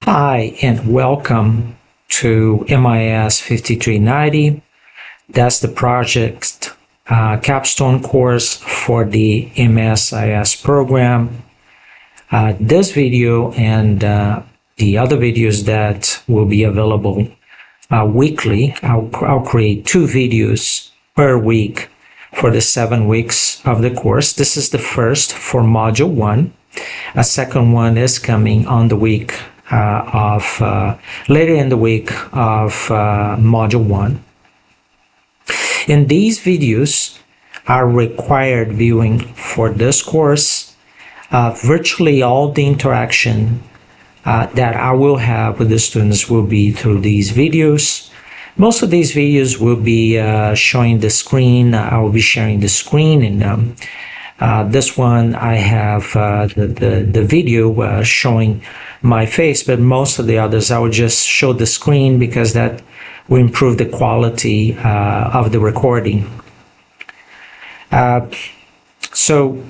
Hi, and welcome to MIS5390. That's the project capstone course for the MSIS program. This video and the other videos that will be available weekly, I'll create 2 videos per week for the 7 weeks of the course. This is the first for Module 1. A second one is coming on the week later in the week of Module 1. And these videos are required viewing for this course. Virtually all the interaction that I will have with the students will be through these videos. Most of these videos will be showing the screen. I will be sharing the screen, and this one I have the video showing my face, but most of the others I will just show the screen because that will improve the quality of the recording. So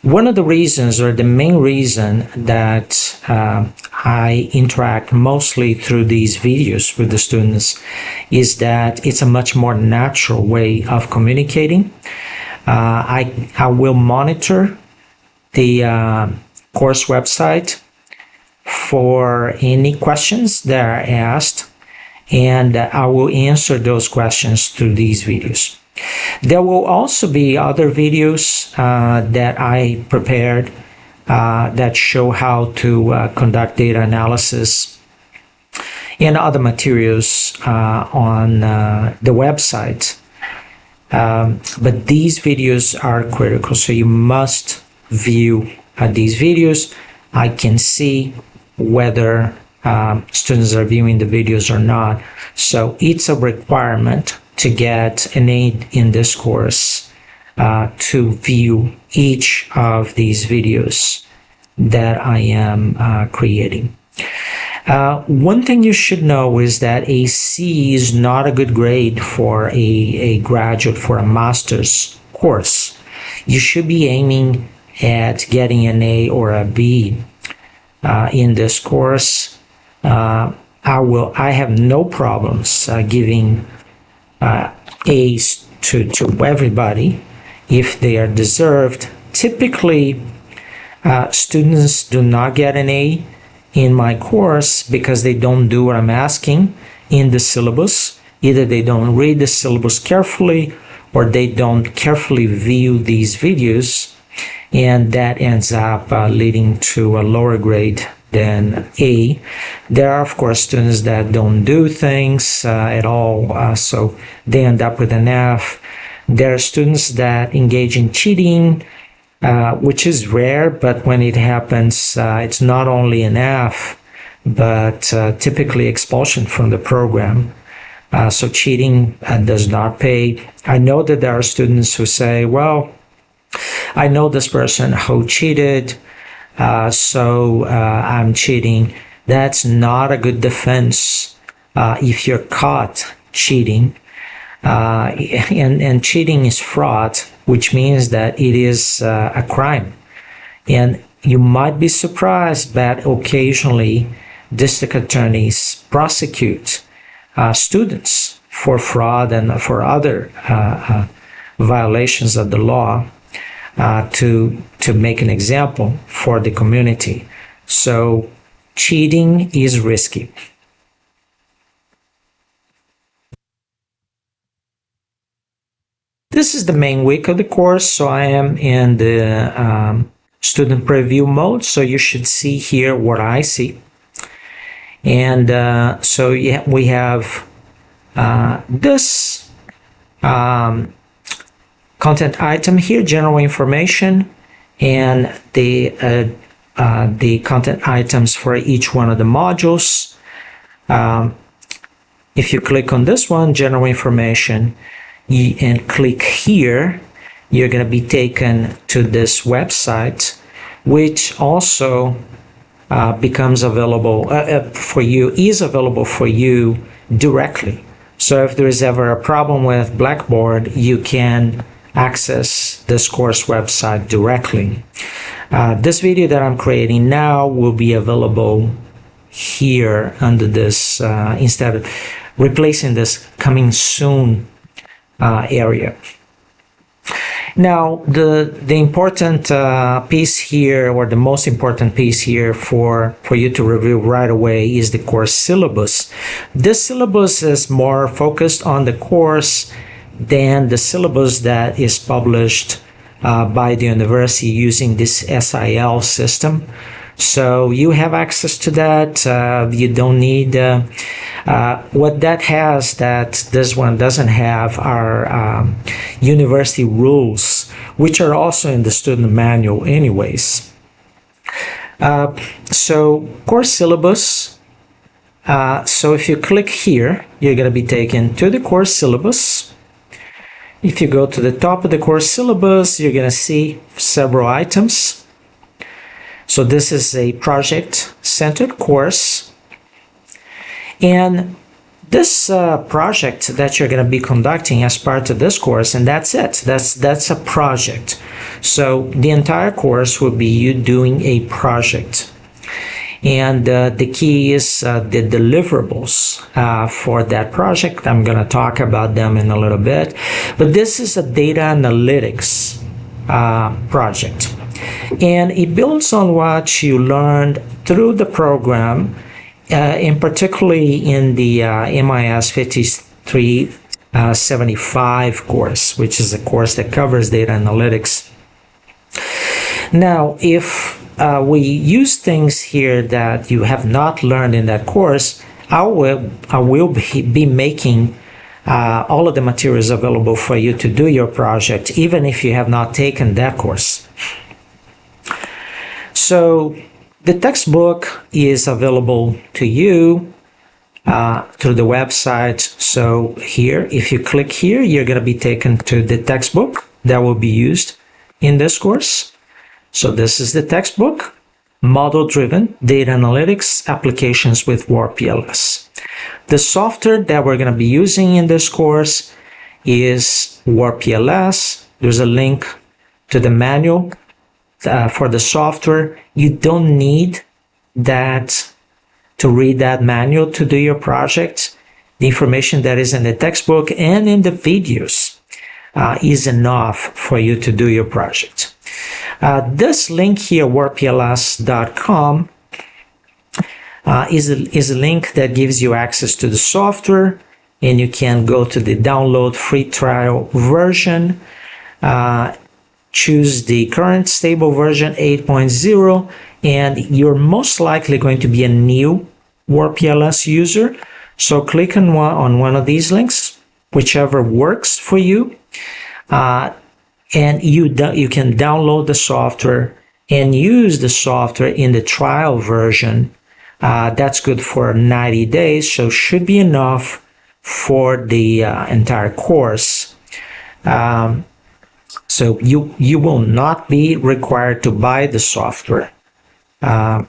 one of the reasons, or the main reason, that I interact mostly through these videos with the students is that it's a much more natural way of communicating. I will monitor the course website for any questions that are asked, and I will answer those questions through these videos. There will also be other videos that I prepared that show how to conduct data analysis and other materials on the website. But these videos are critical, so you must view these videos. I can see whether students are viewing the videos or not. So it's a requirement to get an aid in this course to view each of these videos that I am creating. One thing you should know is that a C is not a good grade for a graduate, for a master's course. You should be aiming at getting an A or a B in this course. I have no problems giving A's to everybody if they are deserved. Typically, students do not get an A in my course because they don't do what I'm asking in the syllabus. Either they don't read the syllabus carefully, or they don't carefully view these videos, and that ends up leading to a lower grade than A. There are, of course, students that don't do things at all, so they end up with an F. There are students that engage in cheating, which is rare, but when it happens, it's not only an F, but typically expulsion from the program. So cheating does not pay. I know that there are students who say, well, I know this person who cheated, so I'm cheating. That's not a good defense if you're caught cheating. And cheating is fraud, which means that it is a crime. And you might be surprised that occasionally district attorneys prosecute students for fraud and for other violations of the law to make an example for the community. So cheating is risky. This is the main week of the course, so I am in the student preview mode, so you should see here what I see. And so yeah, we have this content item here, general information, and the content items for each one of the modules. If you click on this one, general information, and click here, you're going to be taken to this website, which also becomes available for you, is available for you directly. So if there is ever a problem with Blackboard, you can access this course website directly. This video that I'm creating now will be available here under this, instead of replacing this coming soon area. Now, the important piece here, or the most important piece here for you to review right away, is the course syllabus. This syllabus is more focused on the course than the syllabus that is published by the university using this SIL system. So you have access to that. You don't need what that has that this one doesn't have are university rules, which are also in the student manual anyways. So course syllabus. So if you click here, you're going to be taken to the course syllabus. If you go to the top of the course syllabus, you're going to see several items. So this is a project-centered course. And this project that you're going to be conducting as part of this course, and that's it. That's a project. So the entire course will be you doing a project. And the key is the deliverables for that project. I'm going to talk about them in a little bit. But this is a data analytics project. And it builds on what you learned through the program, and particularly in the MIS5390 course, which is a course that covers data analytics. Now, if we use things here that you have not learned in that course, I will be making all of the materials available for you to do your project, even if you have not taken that course. So the textbook is available to you through the website. So here, if you click here, you're going to be taken to the textbook that will be used in this course. So this is the textbook, Model-Driven Data Analytics Applications with WarpPLS. The software that we're going to be using in this course is WarpPLS. There's a link to the manual for the software. You don't need that to read that manual to do your project. The information that is in the textbook and in the videos is enough for you to do your project. This link here, warppls.com, is a link that gives you access to the software, and you can go to the download free trial version, choose the current stable version 8.0, and you're most likely going to be a new WarpPLS user. So click on one of these links, whichever works for you, and you can download the software and use the software in the trial version. That's good for 90 days, so should be enough for the entire course. So you will not be required to buy the software. I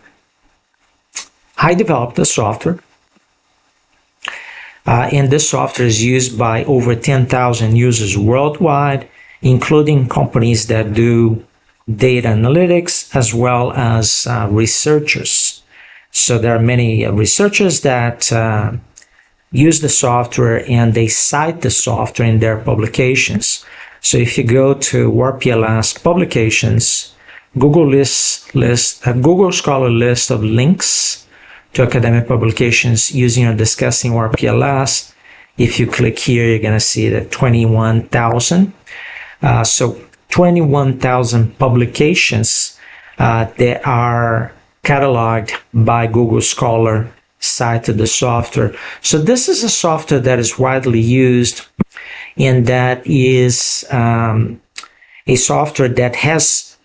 developed the software, and this software is used by over 10,000 users worldwide, including companies that do data analytics as well as researchers. So there are many researchers that use the software, and they cite the software in their publications. So if you go to WarpPLS publications, Google Scholar list of links to academic publications using or discussing WarpPLS. If you click here, you're going to see that 21,000. So 21,000 publications that are cataloged by Google Scholar cited the software. So this is a software that is widely used, and that is a software that has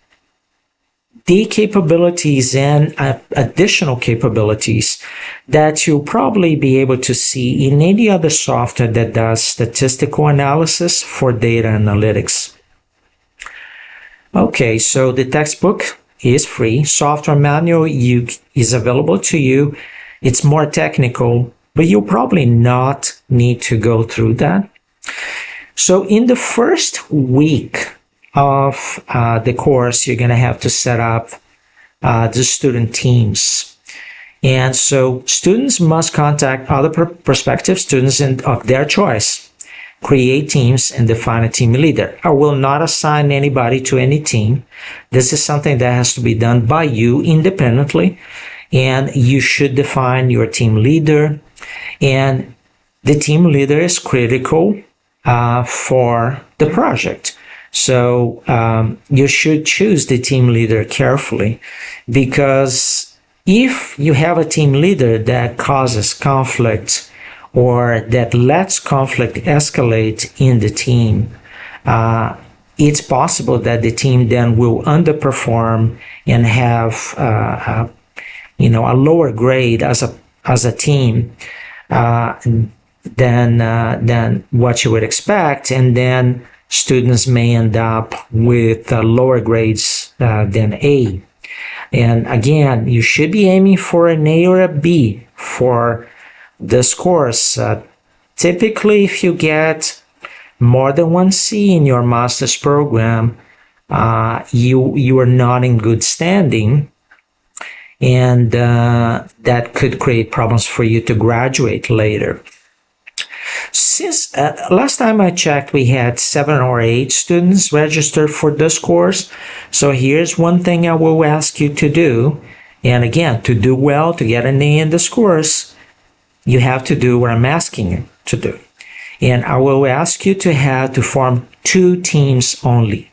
the capabilities and additional capabilities that you'll probably be able to see in any other software that does statistical analysis for data analytics. Okay, so the textbook is free. Software manual is available to you. It's more technical, but you'll probably not need to go through that. So in the first week of the course, you're going to have to set up the student teams. And so students must contact other prospective students of their choice, create teams, and define a team leader. I will not assign anybody to any team. This is something that has to be done by you independently, and you should define your team leader. And the team leader is critical for the project. So you should choose the team leader carefully, because if you have a team leader that causes conflict or that lets conflict escalate in the team, it's possible that the team then will underperform and have a lower grade as a team than what you would expect, and then students may end up with lower grades than A. And again, you should be aiming for an A or a B for this course. Typically, if you get more than one C in your master's program, you are not in good standing, and that could create problems for you to graduate later. Since last time I checked, we had 7 or 8 students registered for this course. So here's one thing I will ask you to do. And again, to do well, to get an A in this course, you have to do what I'm asking you to do. And I will ask you to form 2 teams only.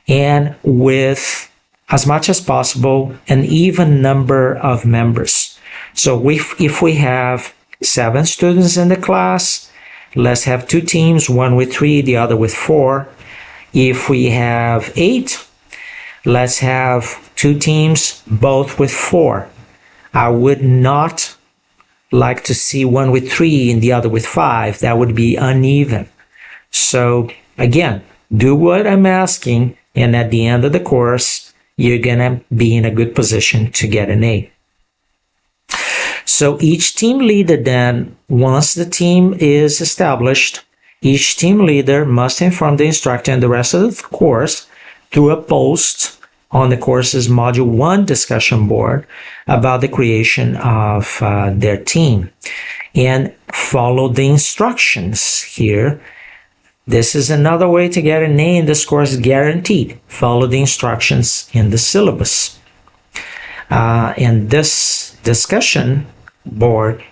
And with, as much as possible, an even number of members. So if we have 7 students in the class, let's have 2 teams, one with 3, the other with 4. If we have 8, let's have 2 teams, both with 4. I would not like to see one with 3 and the other with 5. That would be uneven. So again, do what I'm asking, and at the end of the course, you're gonna be in a good position to get an A. So each team leader then, once the team is established, each team leader must inform the instructor and the rest of the course through a post on the course's Module 1 discussion board about the creation of their team, and follow the instructions here. This is another way to get an A in this course, guaranteed. Follow the instructions in the syllabus. And this discussion board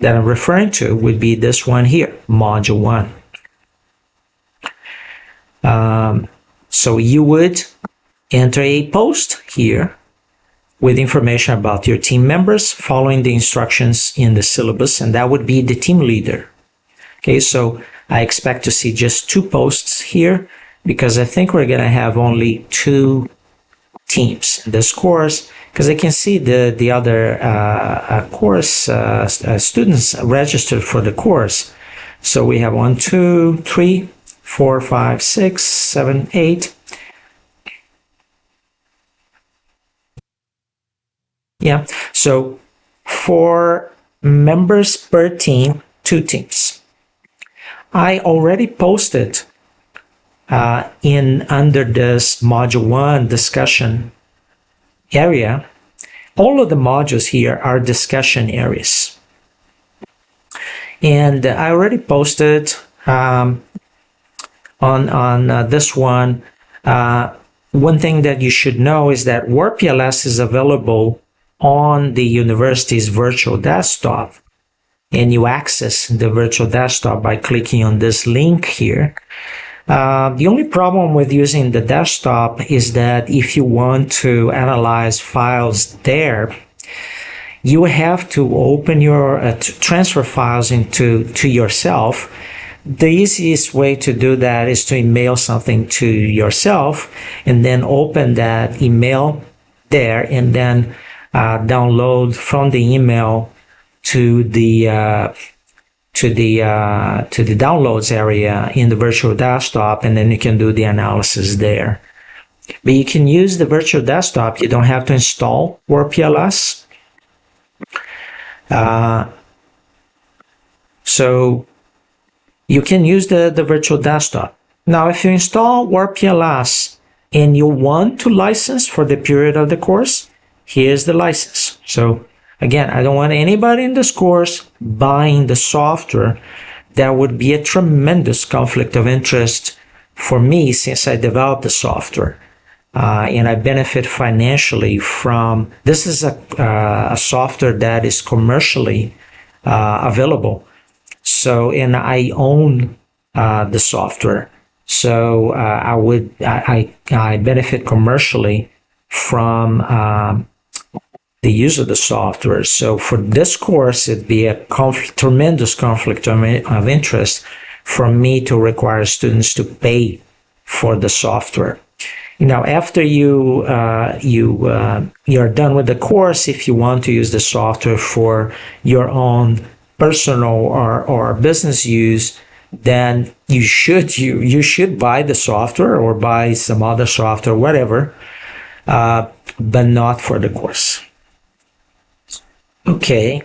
that I'm referring to would be this one here, Module 1. So you would enter a post here with information about your team members, following the instructions in the syllabus, and that would be the team leader. Okay, so I expect to see just 2 posts here, because I think we're going to have only 2 teams in this course, because I can see the other course students registered for the course. So we have 1, 2, 3, 4, 5, 6, 7, 8. Yeah, so 4 members per team, 2 teams. I already posted under this Module 1 discussion area. All of the modules here are discussion areas. And I already posted on this one. One thing that you should know is that WordPLS is available on the university's virtual desktop, and you access the virtual desktop by clicking on this link here. The only problem with using the desktop is that if you want to analyze files there, you have to open your transfer files to yourself. The easiest way to do that is to email something to yourself, and then open that email there, and then download from the email to the downloads area in the virtual desktop, and then you can do the analysis there. But you can use the virtual desktop. You don't have to install WordPLS. So you can use the virtual desktop. Now, if you install WordPLS and you want to license for the period of the course, here's the license. So Again, I don't want anybody in this course buying the software. That would be a tremendous conflict of interest for me since I developed the software. And I benefit financially from this is a software that is commercially available. So, and I own the software. So I benefit commercially from the use of the software. So for this course, it'd be a tremendous conflict of interest for me to require students to pay for the software. After you're done with the course, if you want to use the software for your own personal or business use, then you should buy the software or buy some other software, whatever, but not for the course. Okay,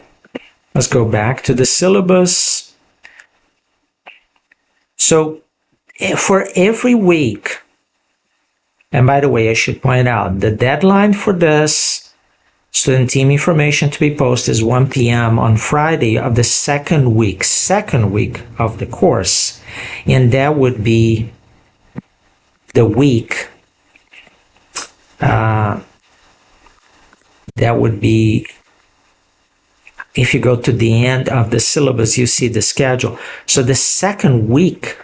let's go back to the syllabus. So for every week, and by the way, I should point out the deadline for this student team information to be posted is 1 p.m. on Friday of the second week of the course. And that would be the week, if you go to the end of the syllabus, you see the schedule. So the second week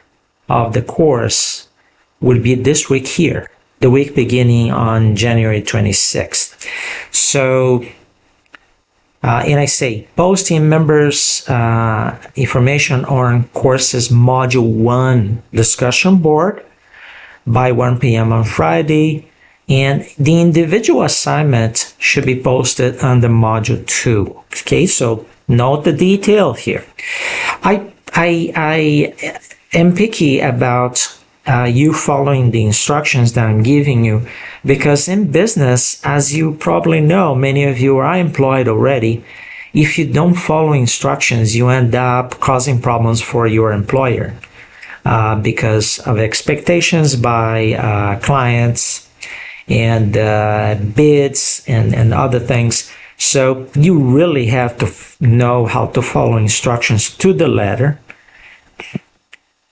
of the course would be this week here, the week beginning on January 26th. So, and I say, post team members information on courses module 1 discussion board by 1 p.m. on Friday. And the individual assignment should be posted under module 2. Okay, so note the detail here. I am picky about you following the instructions that I'm giving you, because in business, as you probably know, many of you are employed already. If you don't follow instructions, you end up causing problems for your employer because of expectations by clients and bids and other things. So you really have to know how to follow instructions to the letter.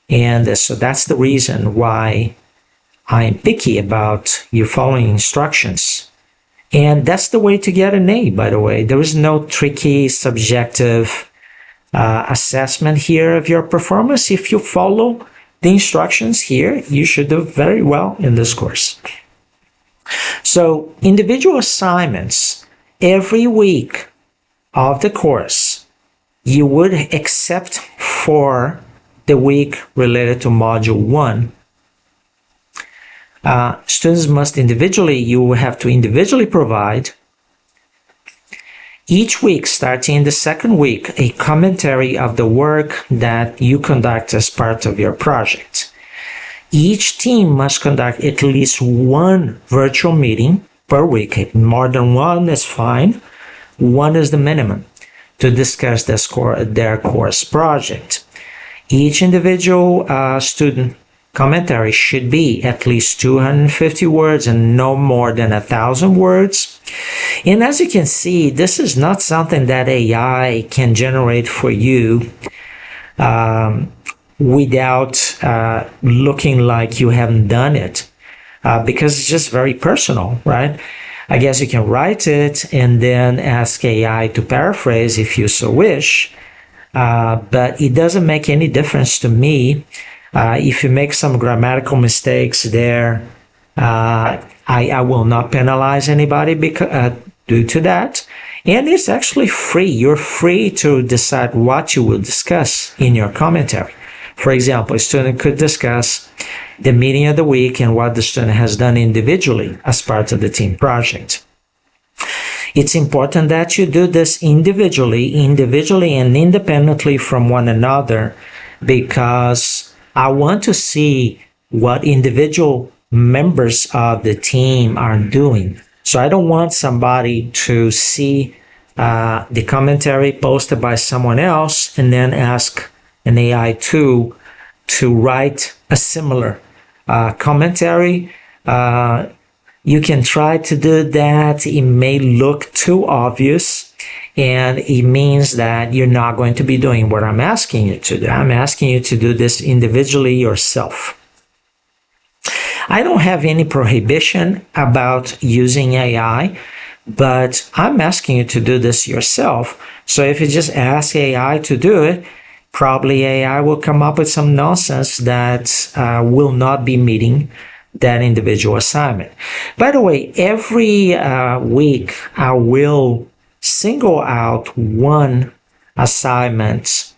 And so that's the reason why I'm picky about you following instructions. And that's the way to get an A, by the way. There is no tricky, subjective assessment here of your performance. If you follow the instructions here, you should do very well in this course. So individual assignments every week of the course, you would, except for the week related to module 1, students must you will have to individually provide each week, starting in the second week, a commentary of the work that you conduct as part of your project. Each team must conduct at least one virtual meeting per week. More than one is fine. One is the minimum to discuss their course project. Each individual student commentary should be at least 250 words and no more than 1,000 words. And as you can see, this is not something that AI can generate for you without looking like you haven't done it, because it's just very personal, right? I guess you can write it and then ask AI to paraphrase if you so wish, but it doesn't make any difference to me. If you make some grammatical mistakes there, I will not penalize anybody due to that. And it's actually free. You're free to decide what you will discuss in your commentary. For example, a student could discuss the meeting of the week and what the student has done individually as part of the team project. It's important that you do this individually and independently from one another, because I want to see what individual members of the team are doing. So I don't want somebody to see the commentary posted by someone else and then ask an AI to write a similar commentary. You can try to do that. It may look too obvious, And it means that you're not going to be doing what I'm asking you to do. I'm asking you to do this individually yourself. I don't have any prohibition about using AI, but I'm asking you to do this yourself. So if you just ask AI to do it, probably AI will come up with some nonsense that will not be meeting that individual assignment. By the way, every week I will single out one assignment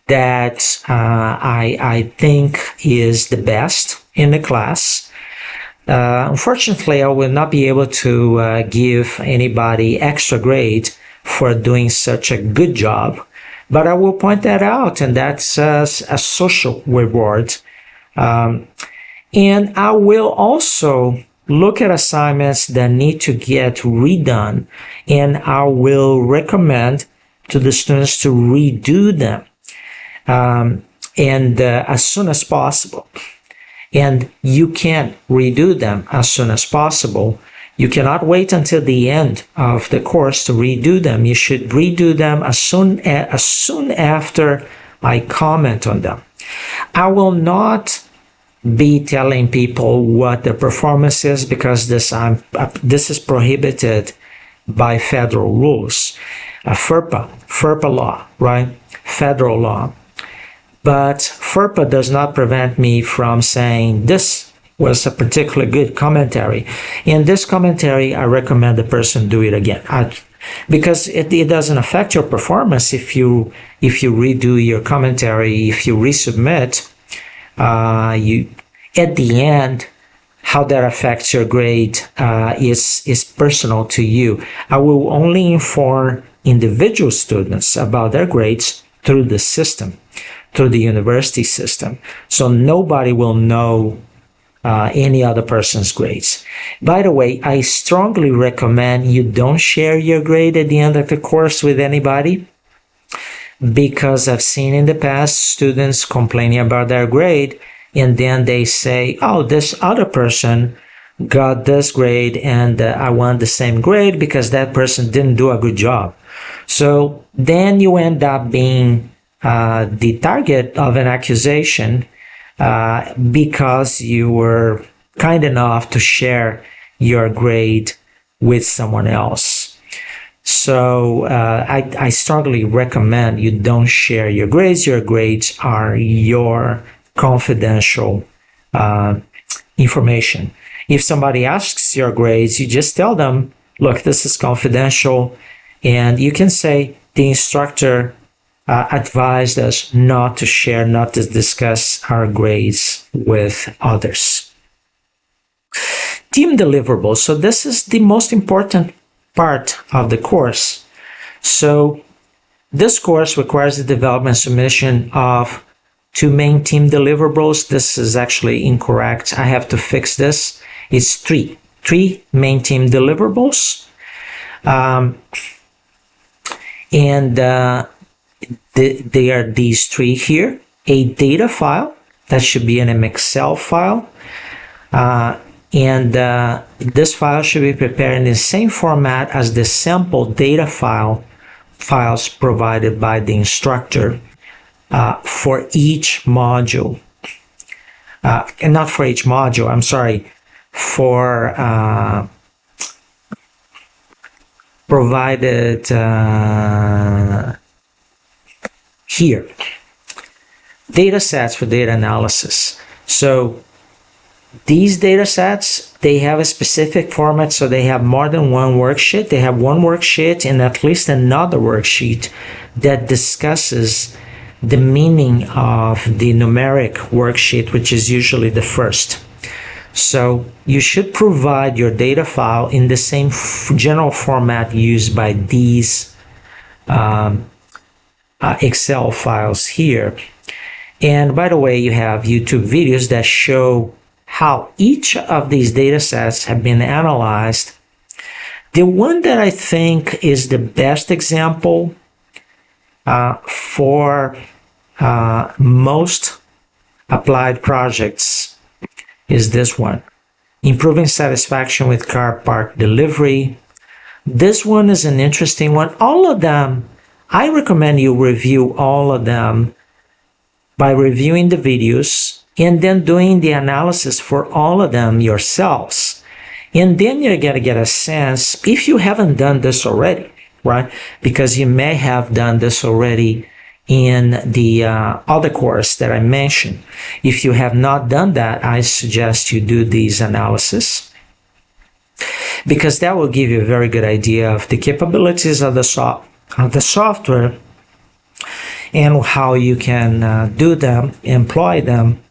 that I think is the best in the class. Unfortunately, I will not be able to give anybody extra grade for doing such a good job, but I will point that out, and that's a social reward. And I will also look at assignments that need to get redone, and I will recommend to the students to redo them as soon as possible. And you can't redo them as soon as possible. You cannot wait until the end of the course to redo them. You should redo them as soon after I comment on them. I will not be telling people what the performance is because this is prohibited by federal rules, FERPA law, right? Federal law. But FERPA does not prevent me from saying this was a particularly good commentary. In this commentary, I recommend the person do it again. Because it doesn't affect your performance if you redo your commentary, if you resubmit. At the end, how that affects your grade is personal to you. I will only inform individual students about their grades through the system, through the university system. So nobody will know any other person's grades. By the way, I strongly recommend you don't share your grade at the end of the course with anybody, because I've seen in the past students complaining about their grade, and then they say, oh, this other person got this grade and I want the same grade because that person didn't do a good job. So then you end up being the target of an accusation because you were kind enough to share your grade with someone else. So I strongly recommend you don't share your grades. Your grades are your confidential information. If somebody asks your grades, you just tell them, look, this is confidential. And you can say the instructor advised us not to share, not to discuss our grades with others. Team deliverables. So this is the most important part of the course. So this course requires the development submission of 2 main team deliverables. This is actually incorrect. I have to fix this. It's 3 main team deliverables. They are these 3 here. A data file, that should be in an Excel file. This file should be prepared in the same format as the sample data files provided by the instructor for each module. And not for each module, I'm sorry, for provided here. Data sets for data analysis. So these data sets, they have a specific format, so they have more than one worksheet. They have one worksheet and at least another worksheet that discusses the meaning of the numeric worksheet, which is usually the first. So you should provide your data file in the same general format used by these Excel files here. And by the way, you have YouTube videos that show how each of these data sets have been analyzed. The one that I think is the best example for most applied projects is this one. Improving satisfaction with car park delivery, This one is an interesting one. All of them, I recommend you review all of them by reviewing the videos and then doing the analysis for all of them yourselves. And then you're going to get a sense, if you haven't done this already, right? Because you may have done this already in the other course that I mentioned. If you have not done that, I suggest you do these analysis, because that will give you a very good idea of the capabilities of the software and how you can do them, employ them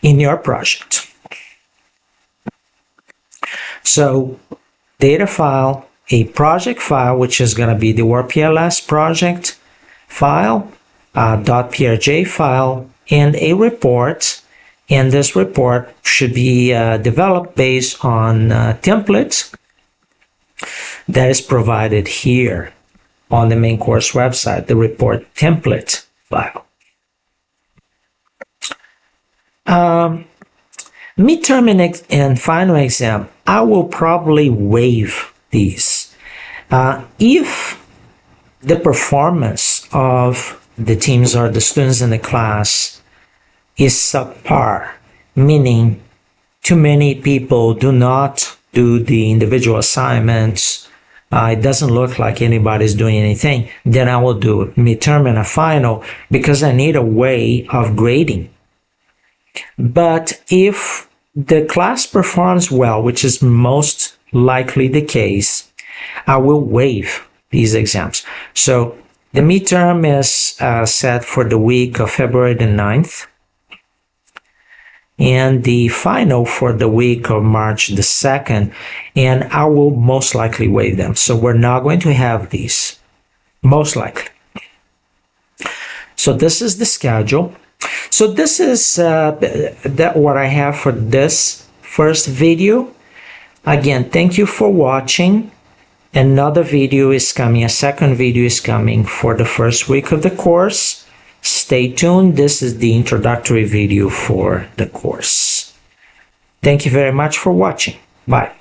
in your project. So, data file, a project file, which is going to be the WordPLS project file, .prj file, and a report. And this report should be developed based on templates that is provided here on the main course website, the report template file. Midterm and final exam, I will probably waive these. If the performance of the teams or the students in the class is subpar, meaning too many people do not do the individual assignments, it doesn't look like anybody's doing anything, then I will do midterm and a final, because I need a way of grading. But if the class performs well, which is most likely the case, I will waive these exams. So the midterm is set for the week of February the 9th, and the final for the week of March the 2nd, and I will most likely waive them. So we're not going to have these, most likely. So this is the schedule. So this is what I have for this first video. Again, thank you for watching. Another video is coming, a second video is coming for the first week of the course. Stay tuned. This is the introductory video for the course. Thank you very much for watching. Bye.